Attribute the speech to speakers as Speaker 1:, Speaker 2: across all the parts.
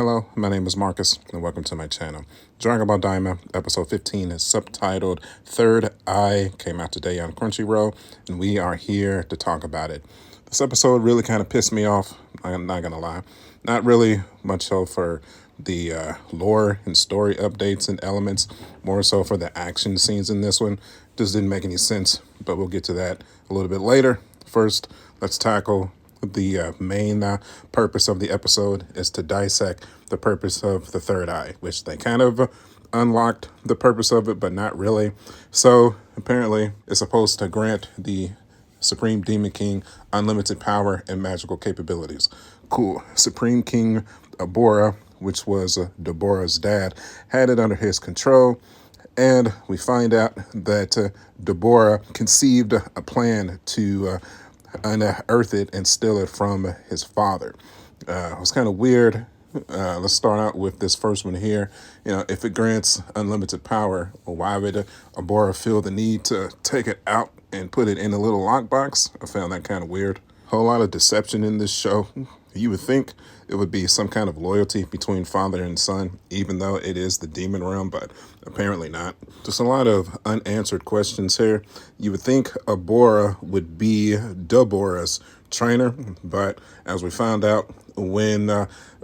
Speaker 1: Hello, my name is Marcus, and welcome to my channel. Dragon Ball Daima, episode 15 is subtitled Third Eye, came out today on Crunchyroll, and we are here to talk about it. This episode really kind of pissed me off, I'm not going to lie. Not really much so for the lore and story updates and elements, more so for the action scenes in this one. Just didn't make any sense, but we'll get to that a little bit later. First, let's tackle the main purpose of the episode is to dissect the purpose of the third eye, which they kind of unlocked the purpose of it, but not really. So apparently it's supposed to grant the Supreme Demon King unlimited power and magical capabilities. Cool. Supreme King Abora, which was Deborah's dad, had it under his control. And we find out that Deborah conceived a plan to unearth it and steal it from his father. It was kind of weird. Let's start out with this first one here. You know, if it grants unlimited power, well, why would Abora feel the need to take it out and put it in a little lockbox? I found that kind of weird. Whole lot of deception in this show. You would think it would be some kind of loyalty between father and son, even though it is the demon realm, but apparently not. Just a lot of unanswered questions here. You would think Abora would be Deborah's trainer, but as we found out, when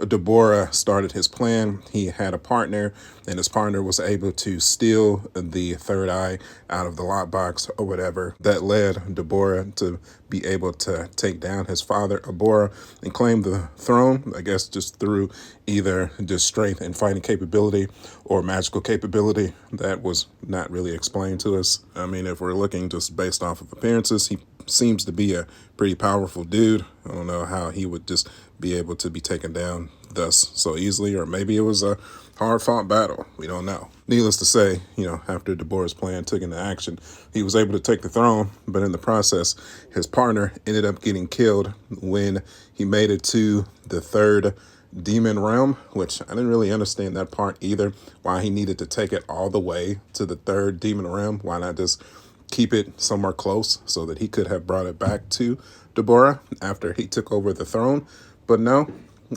Speaker 1: Deborah started his plan, he had a partner, and his partner was able to steal the third eye out of the lockbox or whatever. That led Deborah to be able to take down his father, Abora, and claim the throne, I guess just through either just strength and fighting capability or magical capability. That was not really explained to us. I mean, if we're looking just based off of appearances, he seems to be a pretty powerful dude. I don't know how he would just be able to be taken down thus so easily, or maybe it was a hard-fought battle. We don't know. Needless to say, you know, after Deborah's plan took into action, he was able to take the throne, but in the process, his partner ended up getting killed when he made it to the third demon realm, which I didn't really understand that part either, why he needed to take it all the way to the third demon realm. Why not just keep it somewhere close so that he could have brought it back to Deborah after he took over the throne? But no,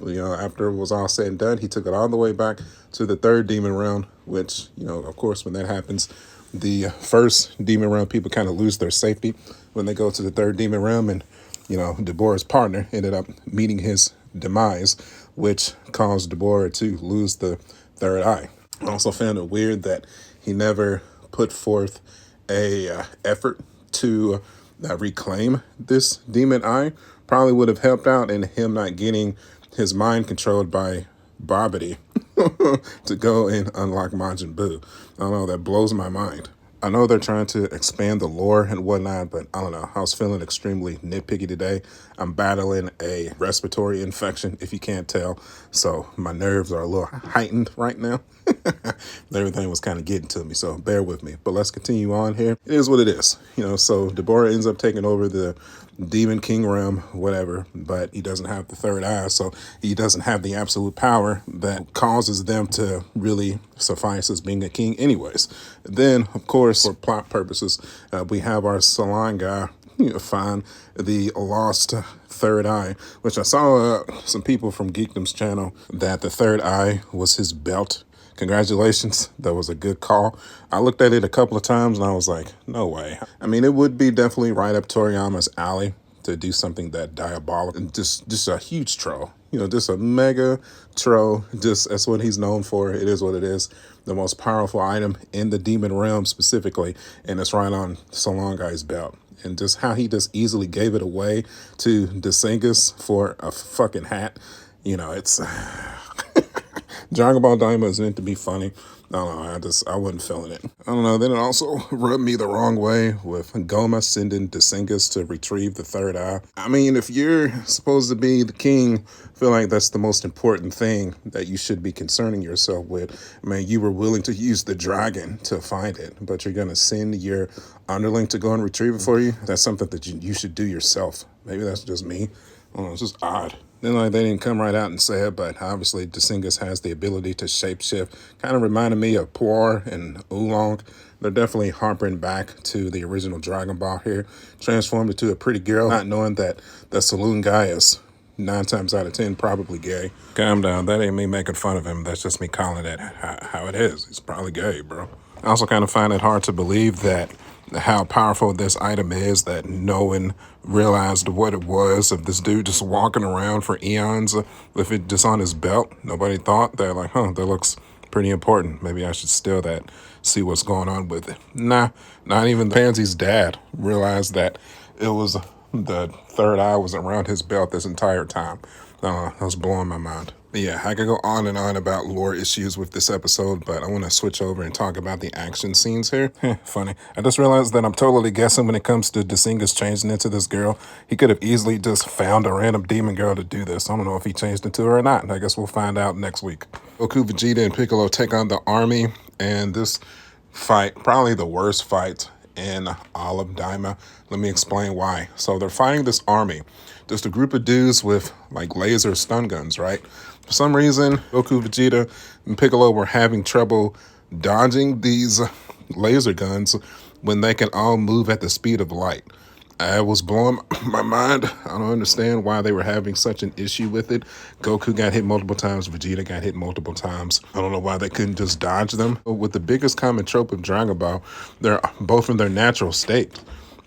Speaker 1: you know, after it was all said and done, he took it all the way back to the third demon realm, which, you know, of course, when that happens, the first demon realm people kind of lose their safety when they go to the third demon realm. And, you know, Deborah's partner ended up meeting his demise, which caused Deborah to lose the third eye. I also found it weird that he never put forth a effort to reclaim this demon eye. Probably would have helped out in him not getting his mind controlled by Babidi to go and unlock Majin Buu. I don't know, that blows my mind. I know they're trying to expand the lore and whatnot, but I don't know. I was feeling extremely nitpicky today. I'm battling a respiratory infection, if you can't tell. So my nerves are a little heightened right now. Everything was kind of getting to me, so bear with me. But let's continue on here. It is what it is. You know, so Deborah ends up taking over the Demon King realm, whatever, but he doesn't have the third eye, so he doesn't have the absolute power that causes them to really suffice as being a king anyways. Then, of course, for plot purposes, we have our salon guy, you know, find the lost third eye, which I saw some people from Geekdom's channel that the third eye was his belt. Congratulations, that was a good call. I looked at it a couple of times and I was like, no way. I mean, it would be definitely right up Toriyama's alley to do something that diabolical and just a huge troll. You know, just a mega troll. Just that's what he's known for. It is what it is. The most powerful item in the demon realm specifically, and it's right on Salon Guy's belt. And just how he just easily gave it away to Desingus for a fucking hat. You know, it's Dragon Ball Daima is meant to be funny. I don't know, I wasn't feeling it. I don't know, then it also rubbed me the wrong way with Goma sending Desingus to retrieve the third eye. I mean, if you're supposed to be the king, I feel like that's the most important thing that you should be concerning yourself with. I mean, you were willing to use the dragon to find it, but you're going to send your underling to go and retrieve it for you? That's something that you should do yourself. Maybe that's just me. I don't know, it's just odd. Then like they didn't come right out and say it, but obviously Desingus has the ability to shapeshift. Kind of reminded me of Poor and Oolong. They're definitely harping back to the original Dragon Ball here. Transformed into a pretty girl, not knowing that the saloon guy is 9 times out of 10 probably gay. Calm down. That ain't me making fun of him. That's just me calling it how it is. He's probably gay, bro. I also kind of find it hard to believe that how powerful this item is that no one realized what it was of this dude just walking around for eons with it just on his belt. Nobody thought that, like, that looks pretty important. Maybe I should steal that, see what's going on with it. Nah, not even Pansy's dad realized that it was the third eye was around his belt this entire time. That was blowing my mind. But yeah, I could go on and on about lore issues with this episode, but I want to switch over and talk about the action scenes here. Funny. I just realized that I'm totally guessing when it comes to Dasingas changing into this girl. He could have easily just found a random demon girl to do this. I don't know if he changed into her or not. I guess we'll find out next week. Goku, Vegeta, and Piccolo take on the army, and this fight, probably the worst fight in all of Daima. Let me explain why. So they're fighting this army. Just a group of dudes with like laser stun guns, right? For some reason, Goku, Vegeta, and Piccolo were having trouble dodging these laser guns when they can all move at the speed of light. I was blowing my mind. I don't understand why they were having such an issue with it. Goku got hit multiple times. Vegeta got hit multiple times. I don't know why they couldn't just dodge them. With the biggest common trope of Dragon Ball, they're both in their natural state.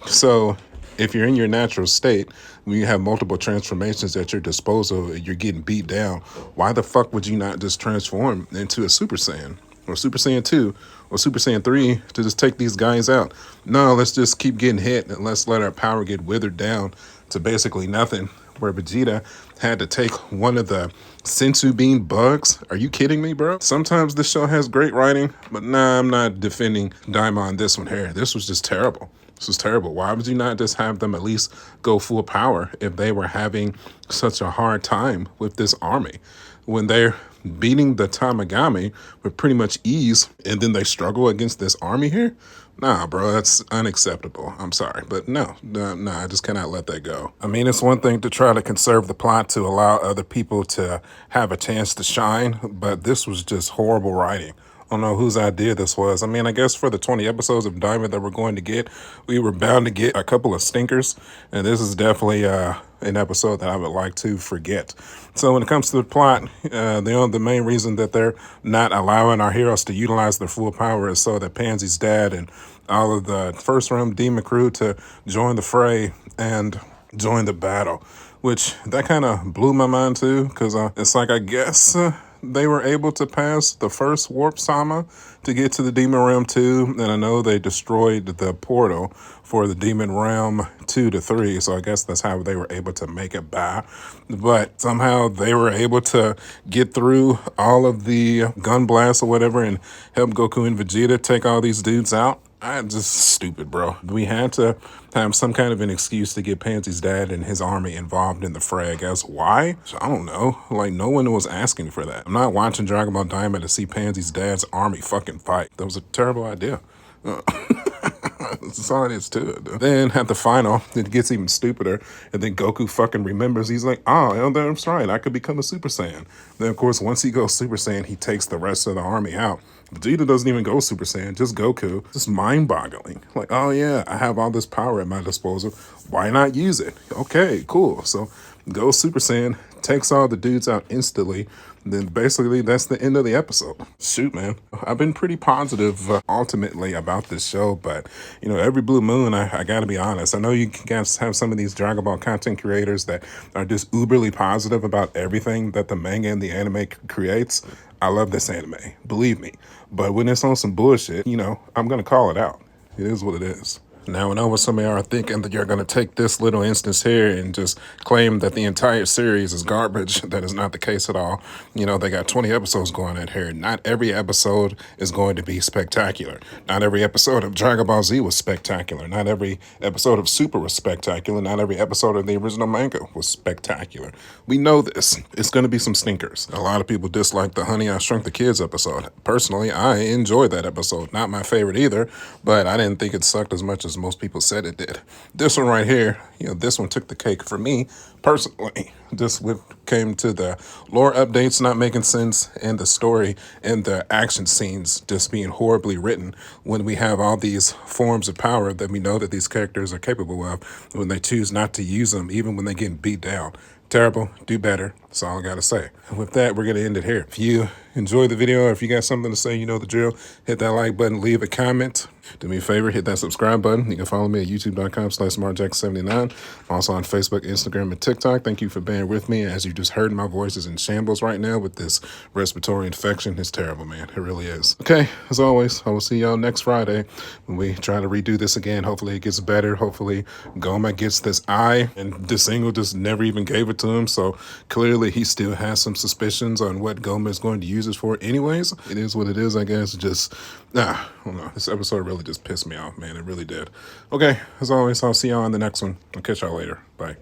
Speaker 1: So if you're in your natural state, when you have multiple transformations at your disposal, you're getting beat down, why the fuck would you not just transform into a Super Saiyan or Super Saiyan 2 or Super Saiyan 3 to just take these guys out? No, let's just keep getting hit and let's let our power get withered down to basically nothing, where Vegeta had to take one of the sensu bean bugs. Are you kidding me, bro? Sometimes this show has great writing, but nah, I'm not defending Daima on this one here. This was just terrible. This is terrible. Why would you not just have them at least go full power if they were having such a hard time with this army? When they're beating the Tamagami with pretty much ease and then they struggle against this army here? Nah, bro, that's unacceptable. I'm sorry, but no, I just cannot let that go. I mean, it's one thing to try to conserve the plot to allow other people to have a chance to shine, but this was just horrible writing. I don't know whose idea this was. I mean, I guess for the 20 episodes of Diamond that we're going to get, we were bound to get a couple of stinkers, and this is definitely an episode that I would like to forget. So when it comes to the plot, the main reason that they're not allowing our heroes to utilize their full power is so that Pansy's dad and all of the first round demon crew to join the fray and join the battle, which that kind of blew my mind too, because it's like, I guess they were able to pass the first warp sama to get to the Demon Realm 2, and I know they destroyed the portal for the Demon Realm 2 to 3, so I guess that's how they were able to make it by. But somehow they were able to get through all of the gun blasts or whatever and help Goku and Vegeta take all these dudes out. I'm just stupid, bro. We had to have some kind of an excuse to get Pansy's dad and his army involved in the fray, I guess. Why? I don't know. Like, no one was asking for that. I'm not watching Dragon Ball Daima to see Pansy's dad's army fucking fight. That was a terrible idea. That's all it is to it. Then at the final, it gets even stupider. And then Goku fucking remembers. He's like, oh, that's right. I could become a Super Saiyan. Then, of course, once he goes Super Saiyan, he takes the rest of the army out. Vegeta doesn't even go Super Saiyan, just Goku. Just mind-boggling. Like, oh yeah, I have all this power at my disposal. Why not use it? Okay, cool. So goes Super Saiyan, takes all the dudes out instantly. Then basically that's the end of the episode. Shoot, man. I've been pretty positive ultimately about this show, but you know, every blue moon, I gotta be honest. I know you guys have some of these Dragon Ball content creators that are just uberly positive about everything that the manga and the anime creates. I love this anime, believe me. But when it's on some bullshit, you know, I'm gonna call it out. It is what it is. Now, I know what some of y'all are thinking, that you're going to take this little instance here and just claim that the entire series is garbage. That is not the case at all. You know, they got 20 episodes going on here. Not every episode is going to be spectacular. Not every episode of Dragon Ball Z was spectacular. Not every episode of Super was spectacular. Not every episode of the original manga was spectacular. We know this. It's going to be some stinkers. A lot of people dislike the Honey, I Shrunk the Kids episode. Personally, I enjoyed that episode. Not my favorite either, but I didn't think it sucked as much as most people said it did. This one right here, you know, this one took the cake for me personally, just what came to the lore updates not making sense and the story and the action scenes just being horribly written when we have all these forms of power that we know that these characters are capable of when they choose not to use them, even when they get beat down. Terrible. Do better. That's all I gotta say. And with that, we're gonna end it here. If you enjoyed the video or if you got something to say, you know the drill. Hit that like button, leave a comment. Do me a favor, hit that subscribe button. You can follow me at youtube.com/smartjack79. I'm also on Facebook, Instagram, and TikTok. Thank you for bearing with me. As you just heard, my voice is in shambles right now with this respiratory infection. It's terrible, man. It really is. Okay, as always, I will see y'all next Friday when we try to redo this again. Hopefully it gets better. Hopefully Goma gets this eye, and Desingle just never even gave it to him. So clearly he still has some suspicions on what Goma is going to use it for anyways. It is what it is, I guess. Just, I don't know. This episode really just pissed me off, man. It really did. Okay, as always, I'll see y'all on the next one. I'll catch y'all later. Bye.